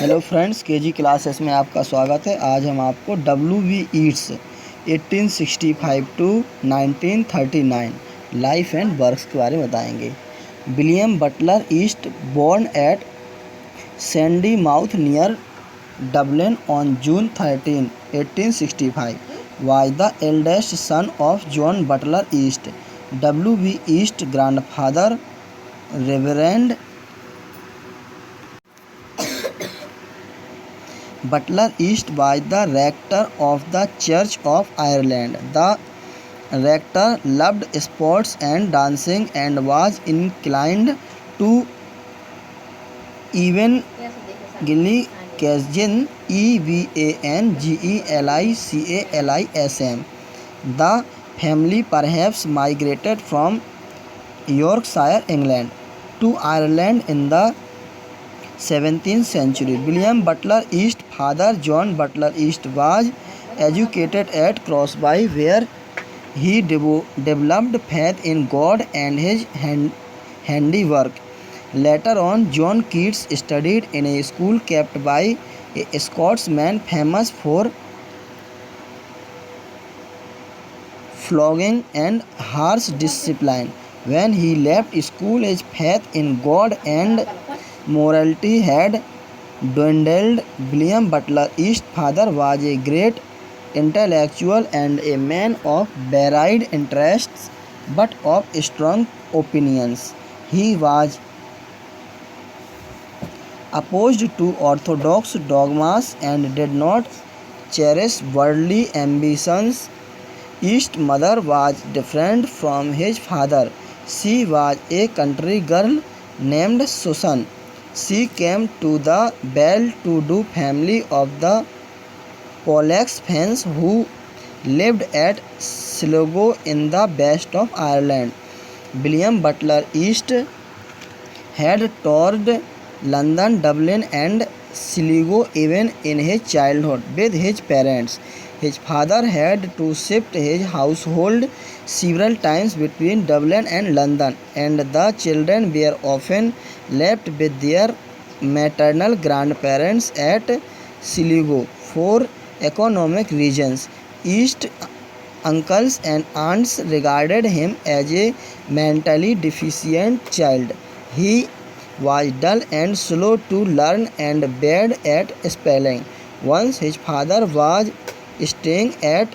Hello friends, KG classes में आपका स्वागत है। आज हम आपको W.B. Yeats 1865 to 1939 life and works के बारे में बताएंगे। विलियम बटलर ईस्ट, born at Sandymount near Dublin on June 13, 1865, was the eldest son of John Butler East. W.B. East grandfather Reverend Butler East was the rector of the Church of Ireland. The rector loved sports and dancing and was inclined to evangelism. Evangelicalism. The family perhaps migrated from Yorkshire, England, to Ireland in the 17th century. William Butler East, father John Butler East, was educated at Crosby, where he developed faith in God and his handiwork. Later on, John Keats studied in a school kept by a Scotsman famous for flogging and harsh discipline. When he left school, his faith in God and morality had dwindled. William Butler East's father was a great intellectual and a man of varied interests, but of strong opinions. He was opposed to orthodox dogmas and did not cherish worldly ambitions. East's mother was different from his father. She was a country girl named Susan. She came to the well-to-do family of the Pollexfens, who lived at Sligo in the west of Ireland. William Butler East had toured London, Dublin and Sligo even in his childhood with his parents. His father had to shift his household several times between Dublin and London, and the children were often left with their maternal grandparents at Sligo for economic reasons. East's uncles and aunts regarded him as a mentally deficient child. He was dull and slow to learn and bad at spelling. Once his father was staying at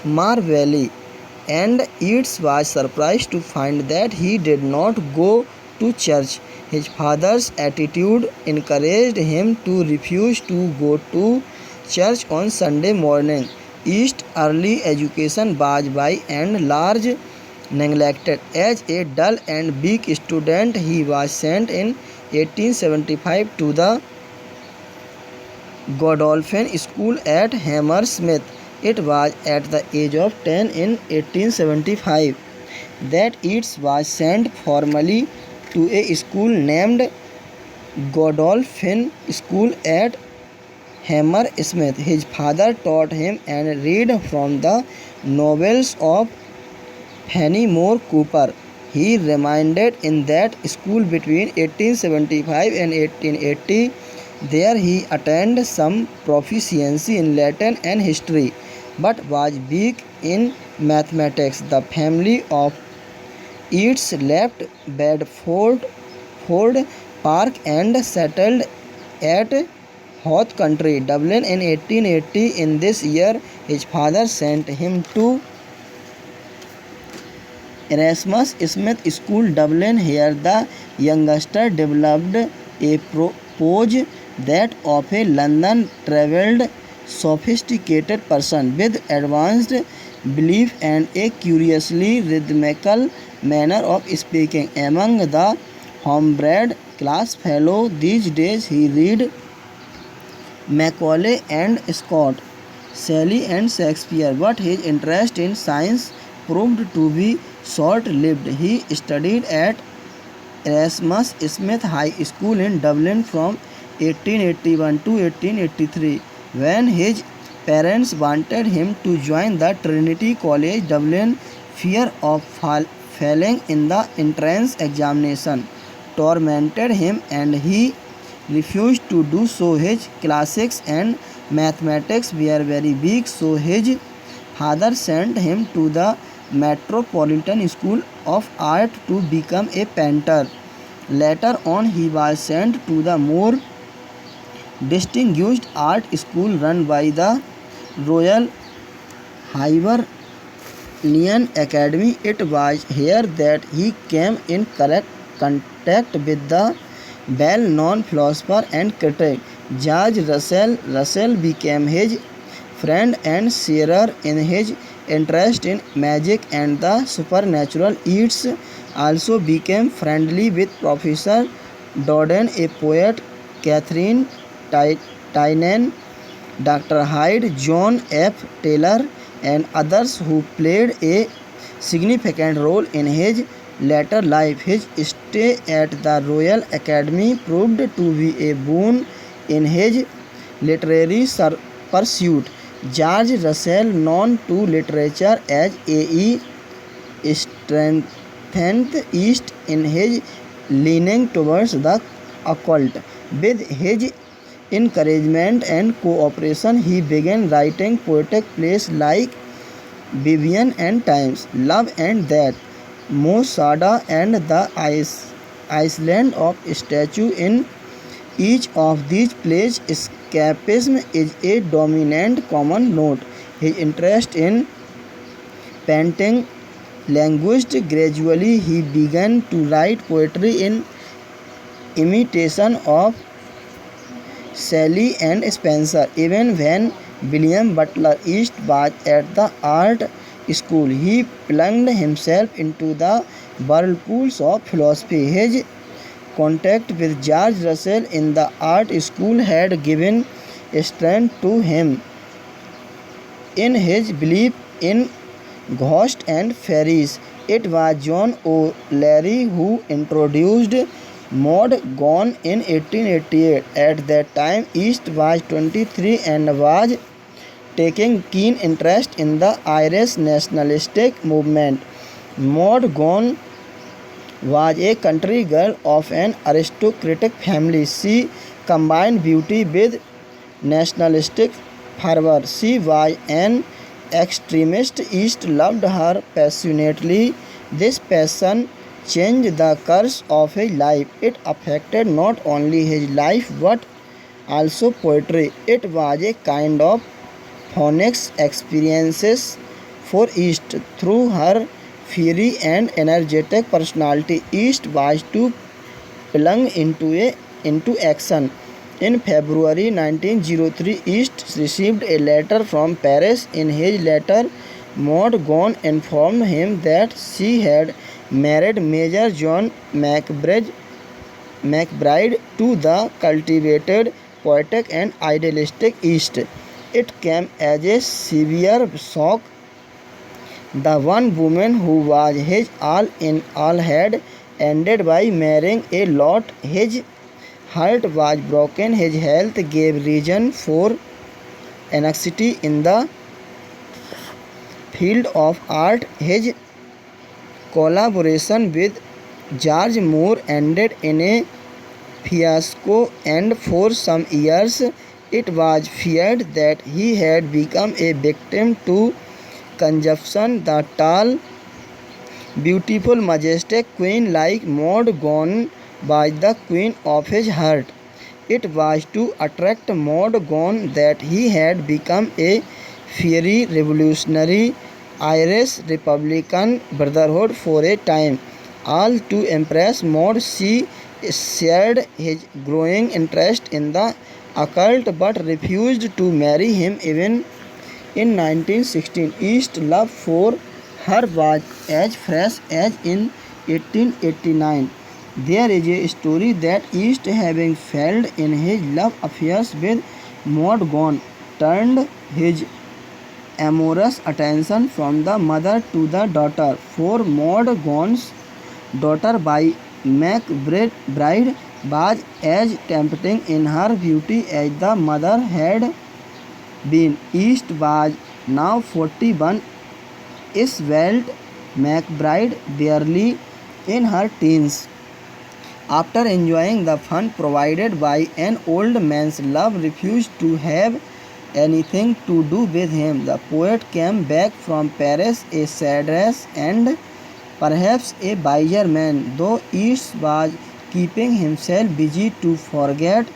Mar Valley, and Eats was surprised to find that he did not go to church. His father's attitude encouraged him to refuse to go to church on Sunday morning. East's early education was by and large neglected. As a dull and weak student, he was sent in 1875 to the Godolphin School at Hammersmith. It was at the age of 10 in 1875 that Eats was sent formally to a school named Godolphin School at Hammersmith. His father taught him and read from the novels of Fenimore Cooper. He remained in that school between 1875 and 1880. There he attained some proficiency in Latin and history, but was weak in mathematics. The family of Eats left Bedford Park and settled at Howth Country, Dublin in 1880. In this year, his father sent him to Erasmus Smith School, Dublin. Here the youngster developed a pose that of a London-travelled, sophisticated person with advanced belief and a curiously rhythmical manner of speaking. Among the homebred class fellow these days, he read Macaulay and Scott, Shelley and Shakespeare, but his interest in science proved to be short-lived. He studied at Erasmus Smith High School in Dublin from 1881 to 1883. When his parents wanted him to join the Trinity College Dublin, fear of failing in the entrance examination tormented him, and he refused to do so. His classics and mathematics were very weak, so his father sent him to the Metropolitan School of Art to become a painter. Later on, he was sent to the more distinguished art school run by the Royal Hibernian Academy. It was here that he came in contact with the well-known philosopher and critic George Russell. Russell became his friend and sharer in his interest in magic and the supernatural. Yeats also became friendly with Professor Dodden, a poet, Catherine Tynan, Dr. Hyde, John F. Taylor, and others who played a significant role in his later life. His stay at the Royal Academy proved to be a boon in his literary pursuit. George Russell, known to literature as A.E., strengthened Yeats in his leaning towards the occult. With his encouragement and cooperation, he began writing poetic plays like Vivian and Times, Love and Death, Mosada, and the Island of Statue. In each of these plays, escapism is a dominant common note. His interest in painting languished. Gradually, he began to write poetry in imitation of Shelley and Spenser. Even when William Butler Yeats was at the art school, he plunged himself into the whirlpools of philosophy. His contact with George Russell in the art school had given strength to him in his belief in ghosts and fairies. It was John O'Leary who introduced Maud Gonne in 1888. At that time, Yeats was 23 and was taking keen interest in the Irish nationalistic movement. Maud Gonne was a country girl of an aristocratic family. She combined beauty with nationalistic fervor. She was an extremist. Yeats loved her passionately. This passion changed the course of his life. It affected not only his life but also poetry. It was a kind of phonics experiences for Yeats. Through her fiery and energetic personality, Yeats was to plunge into action. In February 1903, Yeats received a letter from Paris. In his letter, Maud Gonne informed him that she had married Major John McBride to the cultivated, poetic and idealistic Yeats. It came as a severe shock. The one woman who was his all in all had ended by marrying a lot. His heart was broken. His health gave reason for anxiety in the field of art. His collaboration with George Moore ended in a fiasco, and for some years it was feared that he had become a victim to consumption. The tall, beautiful, majestic queen like Maud Gonne was the queen of his heart. It was to attract Maud Gonne that he had become a fiery revolutionary Irish Republican Brotherhood for a time. All to impress Maud, she shared his growing interest in the occult but refused to marry him. Even in 1916, Yeats' love for her was as fresh as in 1889. There is a story that Yeats, having failed in his love affairs with Maud Gonne, turned his amorous attention from the mother to the daughter. For Maud Gonne's daughter by McBride was as tempting in her beauty as the mother had been. Yeats was now 41. Svelte McBride, barely in her teens, After enjoying the fun provided by an old man's love refused to have anything to do with him. The poet came back from Paris a sadder and perhaps a wiser man, though Yeats was keeping himself busy to forget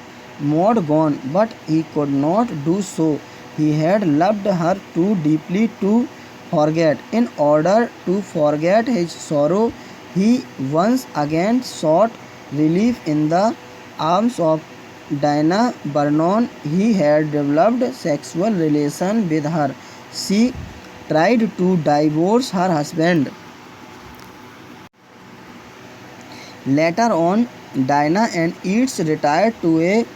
Maud gone, but he could not do so. He had loved her too deeply to forget. In order to forget his sorrow, he once again sought relief in the arms of Diana Vernon. He had developed sexual relation with her. She tried to divorce her husband. Later on, Diana and Yeats retired to a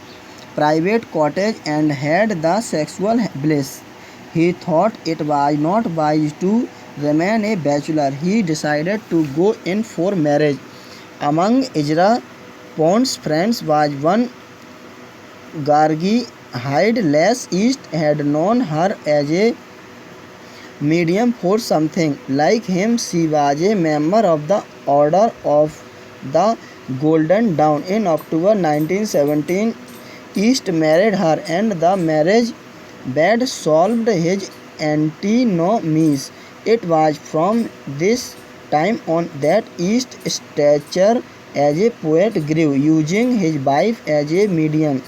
private cottage and had the sexual bliss. He thought it was not wise to remain a bachelor. He decided to go in for marriage. Among Ezra Pound's friends was one Gargi Hyde. Les East had known her as a medium for something like him. She was a member of the Order of the Golden Dawn. In October 1917, East married her, and the marriage bed solved his antinomies. It was from this time on that East's stature as a poet grew, using his wife as a medium.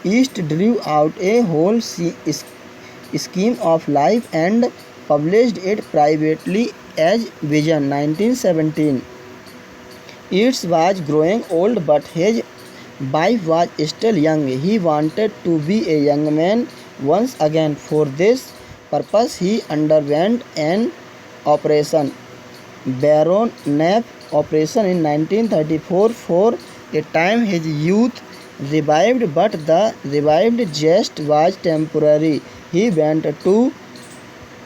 East drew out a whole scheme of life and published it privately as Vision 1917. Yeats was growing old, but his wife was still young. He wanted to be a young man once again. For this purpose, he underwent an operation, Baron Knapp operation, in 1934. For a time, his youth revived, but the revived jest was temporary. He went to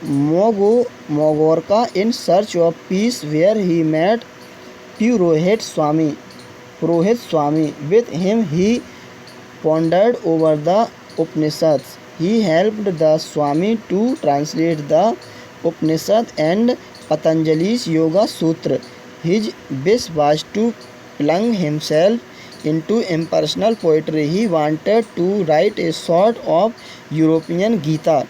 Mogorka in search of peace, where he met Purohit Swami. With him, he pondered over the Upanishads. He helped the Swami to translate the Upanishad and Patanjali's Yoga Sutra. His wish was to plunge himself into impersonal poetry. He wanted to write a sort of European Gita.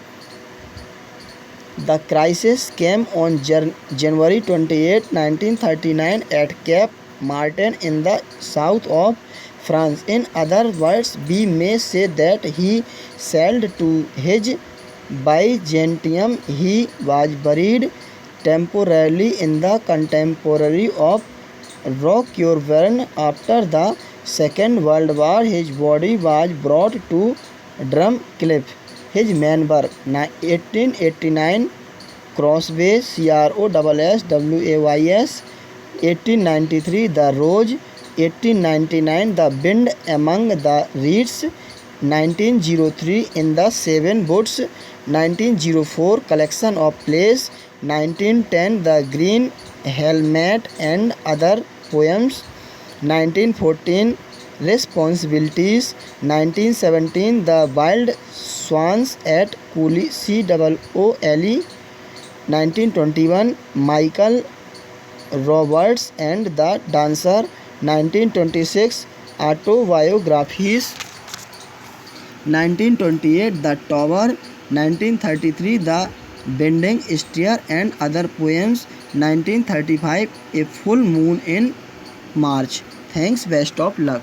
The crisis came on January 28, 1939 at Cape Martin in the south of France. In other words, we may say that he sailed to his Byzantium. He was buried temporarily in the contemporary of Roquebrune. After the Second World War, his body was brought to Drumcliff. His main work, 1889, Crossways, Crossways, 1893, The Rose, 1899, The Wind Among the Reeds, 1903, In the Seven Woods, 1904, Collection of Plays, 1910, The Green Helmet and Other Poems, 1914, Responsibilities, 1917, The Wild Swans at Cooley, COOLE, 1921, Michael Roberts and the Dancer, 1926, Autobiographies, 1928, The Tower, 1933, The Bending Stair and Other Poems, 1935, A Full Moon in March. Thanks, best of luck.